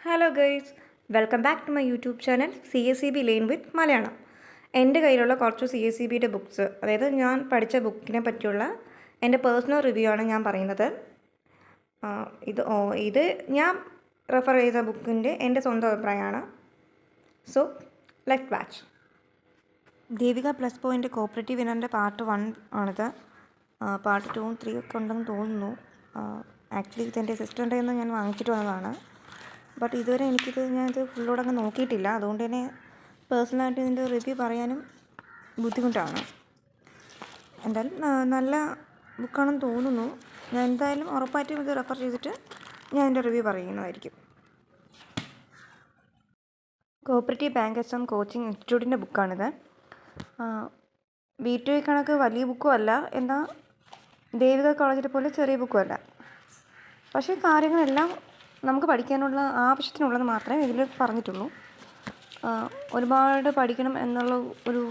Hello guys, welcome back to my YouTube channel CSEB learn with Malayalam. എൻ്റെ കയ്യിലുള്ള കുറച്ച് CSEBയുടെ books, അതായത് ഞാൻ പഠിച്ച ബുക്കിനെ പറ്റിയുള്ള എൻ്റെ പേഴ്സണൽ റിവ്യൂ ആണ് ഞാൻ പറയുന്നത്. ഇത് ഞാൻ റെഫർ ചെയ്ത ബുക്കിൻ്റെ എൻ്റെ സ്വന്തം അഭിപ്രായമാണ്. So let's watch. Devika plus point cooperative വിനറിൻ്റെ പാർട്ട് 1 ആണിത്. പാർട്ട് 2 3 ഒക്കെ ഉണ്ടെന്ന് തോന്നുന്നു. ആക്ച്വലി ഇതെൻ്റെ സിസ്റ്ററിൻ്റെ നിന്ന് ഞാൻ വാങ്ങിച്ചിട്ട് വന്നതാണ്. ബട്ട് ഇതുവരെ ഞാനിത് ഫുള്ളോടെ അങ്ങ് നോക്കിയിട്ടില്ല. അതുകൊണ്ട് തന്നെ പേഴ്സണലായിട്ട് ഇതിൻ്റെ റിവ്യൂ പറയാനും ബുദ്ധിമുട്ടാണ്. എന്തായാലും നല്ല ബുക്കാണെന്ന് തോന്നുന്നു. ഞാൻ എന്തായാലും ഉറപ്പായിട്ടും ഇത് റെഫർ ചെയ്തിട്ട് ഞാൻ എൻ്റെ റിവ്യൂ പറയുന്നതായിരിക്കും. കോപ്പറേറ്റീവ് ബാങ്ക് എക്സാം കോച്ചിങ് ഇൻസ്റ്റിറ്റ്യൂട്ടിൻ്റെ ബുക്കാണിത്. B2 കണക്ക് വലിയ ബുക്കും അല്ല, എന്നാൽ ദേവിക കോളേജിലെ പോലെ ചെറിയ ബുക്കും അല്ല. പക്ഷേ കാര്യങ്ങളെല്ലാം നമുക്ക് പഠിക്കാനുള്ള ആവശ്യത്തിനുള്ളത് മാത്രമേ ഇതിൽ പറഞ്ഞിട്ടുള്ളൂ. ഒരുപാട് പഠിക്കണം എന്നുള്ള ഒരു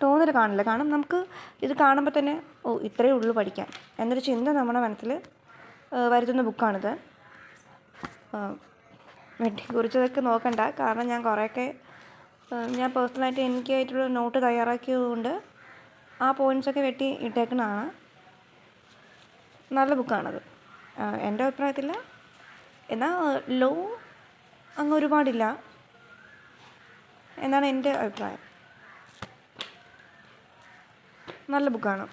തോന്നൽ കാണില്ല. കാരണം നമുക്ക് ഇത് കാണുമ്പോൾ തന്നെ ഇത്രയേ ഉള്ളൂ പഠിക്കാൻ എന്നൊരു ചിന്ത നമ്മുടെ മനസ്സിൽ വരുത്തുന്ന ബുക്കാണിത്. വെട്ടിക്കുറിച്ചതൊക്കെ നോക്കണ്ട, കാരണം ഞാൻ കുറേയൊക്കെ ഞാൻ പേഴ്സണലായിട്ട് എനിക്കായിട്ടുള്ള നോട്ട് തയ്യാറാക്കിയതുകൊണ്ട് ആ പോയിൻറ്റ്സൊക്കെ വെട്ടി ഇട്ടേക്കുന്നതാണ്. നല്ല ബുക്കാണത് എൻ്റെ അഭിപ്രായത്തിൽ. എന്നാൽ ലോ അങ്ങ് ഒരുപാടില്ല എന്നാണ് എൻ്റെ അഭിപ്രായം. നല്ല ബുക്കാണ്.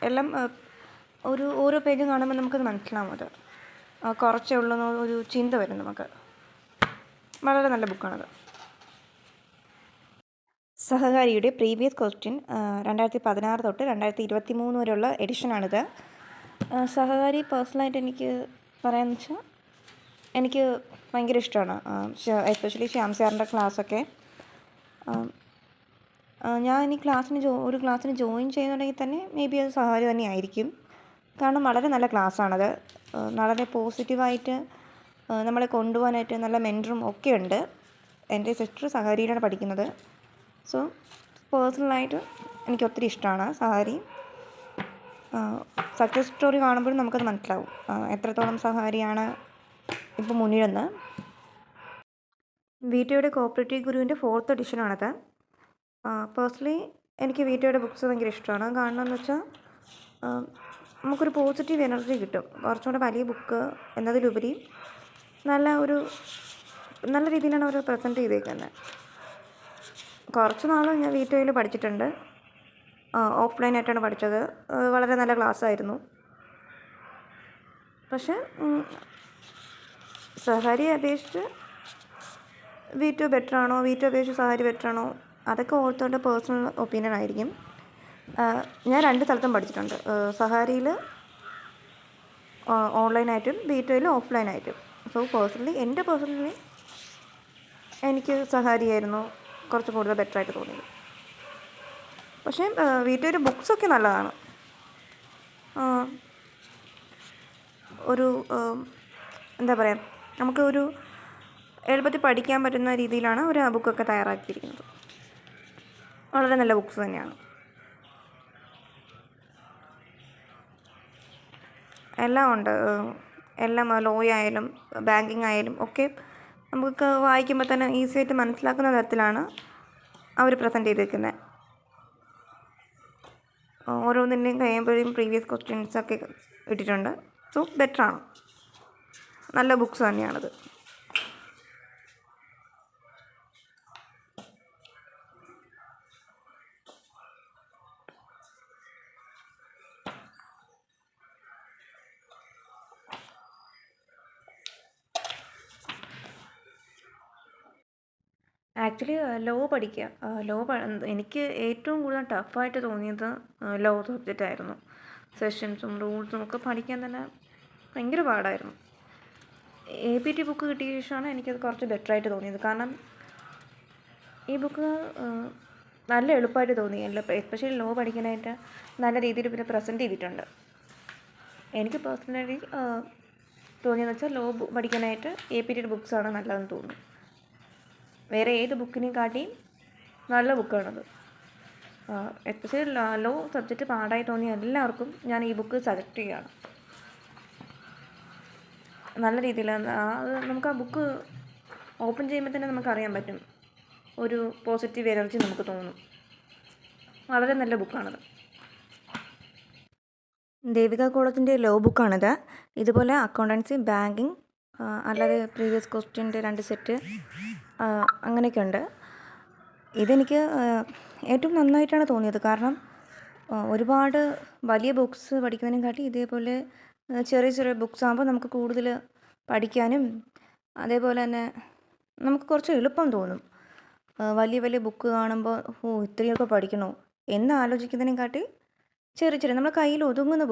എല്ലാം ഓരോ പേജും കാണുമ്പോൾ നമുക്കത് മനസ്സിലാവും. അത് കുറച്ചേ ഉള്ളൂ ഒരു ചിന്ത വരും നമുക്ക്. വളരെ നല്ല ബുക്കാണത്. സഹകാരിയുടെ പ്രീവിയസ് ക്വസ്റ്റ്യൻ 2016 തൊട്ട് 2023 വരെയുള്ള എഡിഷനാണിത്. സഹകാരി പേഴ്സണലായിട്ട് എനിക്ക് പറയാമെന്ന് വെച്ചാൽ എനിക്ക് ഭയങ്കര ഇഷ്ടമാണ്. എസ്പെഷ്യലി ശ്യാം സാറിൻ്റെ ക്ലാസ്സൊക്കെ. ഞാൻ ഈ ഒരു ക്ലാസ്സിന് ജോയിൻ ചെയ്യുന്നുണ്ടെങ്കിൽ തന്നെ മേ ബി അത് സഹകാരി തന്നെ ആയിരിക്കും. കാരണം വളരെ നല്ല ക്ലാസ്സാണത്. വളരെ പോസിറ്റീവായിട്ട് നമ്മളെ കൊണ്ടുപോകാനായിട്ട് നല്ല മെൻറ്ററും ഒക്കെ ഉണ്ട്. എൻ്റെ സിസ്റ്റർ സഹകാരിയിലാണ് പഠിക്കുന്നത്. സോ പേഴ്സണലായിട്ട് എനിക്ക് ഒത്തിരി ഇഷ്ടമാണ് സഹകാരി. സക്സസ് സ്റ്റോറി കാണുമ്പോഴും നമുക്കത് മനസ്സിലാവും എത്രത്തോളം സഹകാരിയാണ് ഇപ്പോൾ മുന്നിലെന്ന്. വീറ്റയുടെ കോപ്പറേറ്റീവ് ഗുരുവിൻ്റെ 4th എഡിഷനാണത്. പേഴ്സണലി എനിക്ക് വീറ്റയുടെ ബുക്ക്സ് ഭയങ്കര ഇഷ്ടമാണ്. കാരണം എന്ന് വെച്ചാൽ നമുക്കൊരു പോസിറ്റീവ് എനർജി കിട്ടും. കുറച്ചുകൂടെ വലിയ ബുക്ക് എന്നതിലുപരി നല്ല രീതിയിലാണ് അവർ പ്രസൻറ്റ് ചെയ്തേക്കുന്നത്. കുറച്ച് നാൾ ഞാൻ വീറ്റയിൽ പഠിച്ചിട്ടുണ്ട്. ഓഫ്ലൈനായിട്ടാണ് പഠിച്ചത്. വളരെ നല്ല ക്ലാസ്സായിരുന്നു. പക്ഷേ സഹകാരിയെ അപേക്ഷിച്ച് V2 ബെറ്ററാണോ, V2 അപേക്ഷിച്ച് സഹകാരി ബെറ്ററാണോ, അതൊക്കെ ഓരോരുത്തരുടെ പേഴ്സണൽ ഒപ്പീനിയൻ ആയിരിക്കും. ഞാൻ 2 സ്ഥലത്തും പഠിച്ചിട്ടുണ്ട്. സഹകാരിയിൽ ഓൺലൈനായിട്ടും V2യിൽ ഓഫ്ലൈനായിട്ടും. സോ എൻ്റെ പേഴ്സണലി എനിക്ക് സഹകാരിയായിരുന്നു കുറച്ച് കൂടുതൽ ബെറ്ററായിട്ട് തോന്നിയത്. പക്ഷേ V2യുടെ ബുക്സൊക്കെ നല്ലതാണ്. എന്താ പറയുക, നമുക്ക് ഒരു എളുപ്പത്തിൽ പഠിക്കാൻ പറ്റുന്ന രീതിയിലാണ് ഒരു ബുക്കൊക്കെ തയ്യാറാക്കിയിരിക്കുന്നത്. വളരെ നല്ല ബുക്സ് തന്നെയാണ്. എല്ലാം ഉണ്ട്. എല്ലാം ലോ ആയാലും ബാങ്കിങ് ആയാലും ഒക്കെ നമുക്ക് വായിക്കുമ്പോൾ തന്നെ ഈസി ആയിട്ട് മനസ്സിലാക്കുന്ന തരത്തിലാണ് അവർ പ്രസൻറ്റ് ചെയ്തിരിക്കുന്നത്. ഓരോന്നിൻ്റെയും കഴിയുമ്പോഴും പ്രീവിയസ് ക്വസ്റ്റ്യൻസൊക്കെ ഇട്ടിട്ടുണ്ട്. സോ ബെറ്ററാണ്. നല്ല ബുക്സ് തന്നെയാണത്. ആക്ച്വലി ലോ പഠിക്കുക, എനിക്ക് ഏറ്റവും കൂടുതൽ ടഫായിട്ട് തോന്നിയത് ലോ സബ്ജക്റ്റായിരുന്നു. സെഷൻസും റൂൾസും ഒക്കെ പഠിക്കാൻ തന്നെ ഭയങ്കര പാടായിരുന്നു. APT ബുക്ക് കിട്ടിയ ശേഷമാണ് എനിക്കത് കുറച്ച് ബെറ്ററായിട്ട് തോന്നിയത്. കാരണം ഈ ബുക്ക് നല്ല എളുപ്പമായിട്ട് തോന്നി. എസ്പെഷ്യലി ലോ പഠിക്കാനായിട്ട് നല്ല രീതിയിൽ പിന്നെ പ്രസൻറ്റ് ചെയ്തിട്ടുണ്ട്. എനിക്ക് പേഴ്സണലി തോന്നിയെന്ന് വെച്ചാൽ ലോ പഠിക്കാനായിട്ട് APT ബുക്സാണ് നല്ലതെന്ന് തോന്നുന്നു. വേറെ ഏത് ബുക്കിനെയും കാട്ടിയും നല്ല ബുക്കാണത്. എസ്പെഷ്യലി ലോ സബ്ജക്റ്റ് പാടായി തോന്നിയ എല്ലാവർക്കും ഞാൻ ഈ ബുക്ക് സജക്റ്റ് ചെയ്യുകയാണ്. നല്ല രീതിയിൽ അത് നമുക്ക് ആ ബുക്ക് ഓപ്പൺ ചെയ്യുമ്പോൾ തന്നെ നമുക്കറിയാൻ പറ്റും, ഒരു പോസിറ്റീവ് എനർജി നമുക്ക് തോന്നും. വളരെ നല്ല ബുക്കാണത്. ദേവിക കോളത്തിൻ്റെ ലോ ബുക്കാണിത്. ഇതുപോലെ അക്കൗണ്ടൻസി, ബാങ്കിങ്, അല്ലാതെ പ്രീവിയസ് ക്വസ്റ്റ്യൻ്റെ 2 സെറ്റ് അങ്ങനെയൊക്കെ ഉണ്ട്. ഇതെനിക്ക് ഏറ്റവും നന്നായിട്ടാണ് തോന്നിയത്. കാരണം ഒരുപാട് വലിയ ബുക്സ് പഠിക്കുന്നതിനെക്കാട്ടി ഇതേപോലെ ചെറിയ ചെറിയ ബുക്സ് ആകുമ്പോൾ നമുക്ക് കൂടുതൽ പഠിക്കാനും അതേപോലെ തന്നെ നമുക്ക് കുറച്ച് എളുപ്പം തോന്നും. വലിയ വലിയ ബുക്ക് കാണുമ്പോൾ ഇത്രയൊക്കെ പഠിക്കണോ എന്ന് ആലോചിക്കുന്നതിനെക്കാട്ടി ചെറിയ ചെറിയ നമ്മുടെ കയ്യിൽ ഒതുങ്ങുന്ന